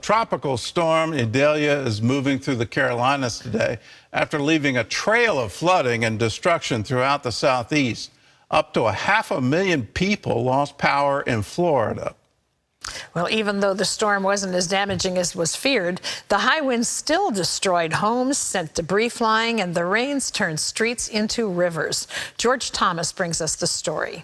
Tropical storm Idalia is moving through the Carolinas today after leaving a trail of flooding and destruction throughout the southeast. Up to 500,000 people lost power in Florida. Well, even though the storm wasn't as damaging as was feared, the high winds still destroyed homes, sent debris flying, and the rains turned streets into rivers. George Thomas brings us the story.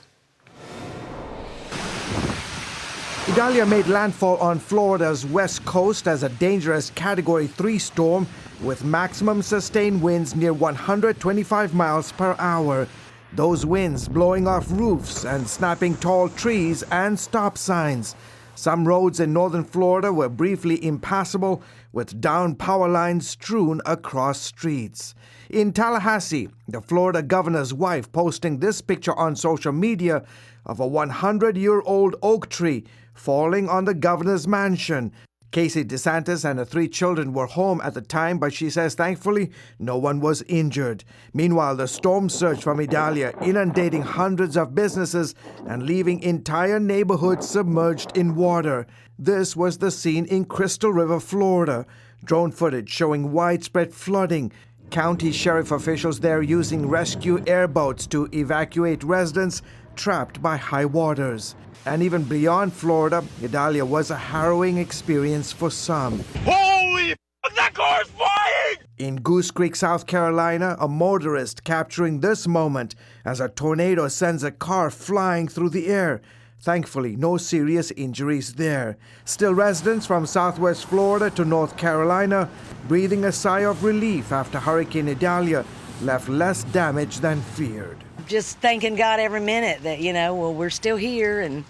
Idalia made landfall on Florida's west coast as a dangerous Category 3 storm with maximum sustained winds near 125 miles per hour. Those winds blowing off roofs and snapping tall trees and stop signs. Some roads in northern Florida were briefly impassable with downed power lines strewn across streets. In Tallahassee, the Florida governor's wife posting this picture on social media of a 100-year-old oak tree falling on the governor's mansion. Casey DeSantis and her 3 children were home at the time, but she says thankfully no one was injured. Meanwhile, the storm surge from Idalia inundating hundreds of businesses and leaving entire neighborhoods submerged in water. This was the scene in Crystal River, Florida. Drone footage showing widespread flooding. County sheriff officials there using rescue airboats to evacuate residents trapped by high waters. And even beyond Florida, Idalia was a harrowing experience for some. Holy that car's flying! In Goose Creek, South Carolina, a motorist capturing this moment as a tornado sends a car flying through the air. Thankfully, no serious injuries there. Still, residents from southwest Florida to North Carolina breathing a sigh of relief after Hurricane Idalia left less damage than feared. Just thanking God every minute that, well, we're still here and,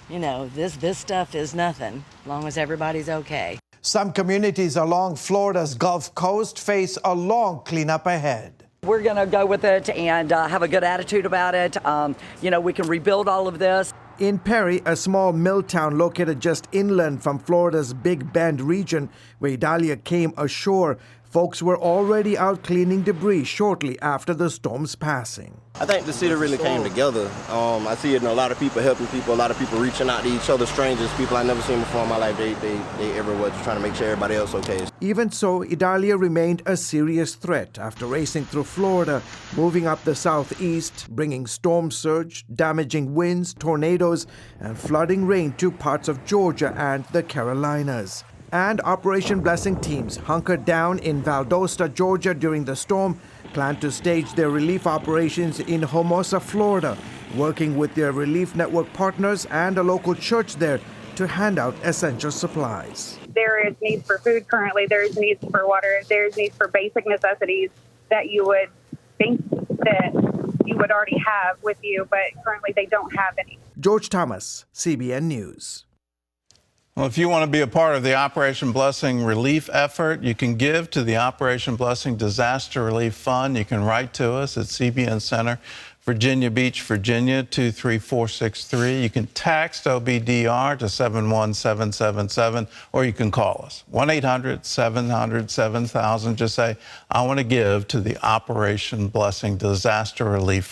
this stuff is nothing, as long as everybody's okay. Some communities along Florida's Gulf Coast face a long cleanup ahead. We're going to go with it and have a good attitude about it. We can rebuild all of this. In Perry, a small mill town located just inland from Florida's Big Bend region, where Idalia came ashore, folks were already out cleaning debris shortly after the storm's passing. I think the city really came together. I see it in a lot of people helping people, a lot of people reaching out to each other, strangers, people I never seen before in my life. They everywhere just trying to make sure everybody else okay. Even so, Idalia remained a serious threat after racing through Florida, moving up the southeast, bringing storm surge, damaging winds, tornadoes, and flooding rain to parts of Georgia and the Carolinas. And Operation Blessing teams hunkered down in Valdosta, Georgia during the storm, plan to stage their relief operations in Hermosa, Florida, working with their relief network partners and a local church there to hand out essential supplies. There is needs for food currently, there is needs for water, there is needs for basic necessities that you would think that you would already have with you, but currently they don't have any. George Thomas, CBN News. Well, if you want to be a part of the Operation Blessing relief effort, you can give to the Operation Blessing Disaster Relief Fund. You can write to us at CBN Center, Virginia Beach, Virginia, 23463. You can text OBDR to 71777, or you can call us, 1-800-700-7000. Just say, I want to give to the Operation Blessing Disaster Relief Fund.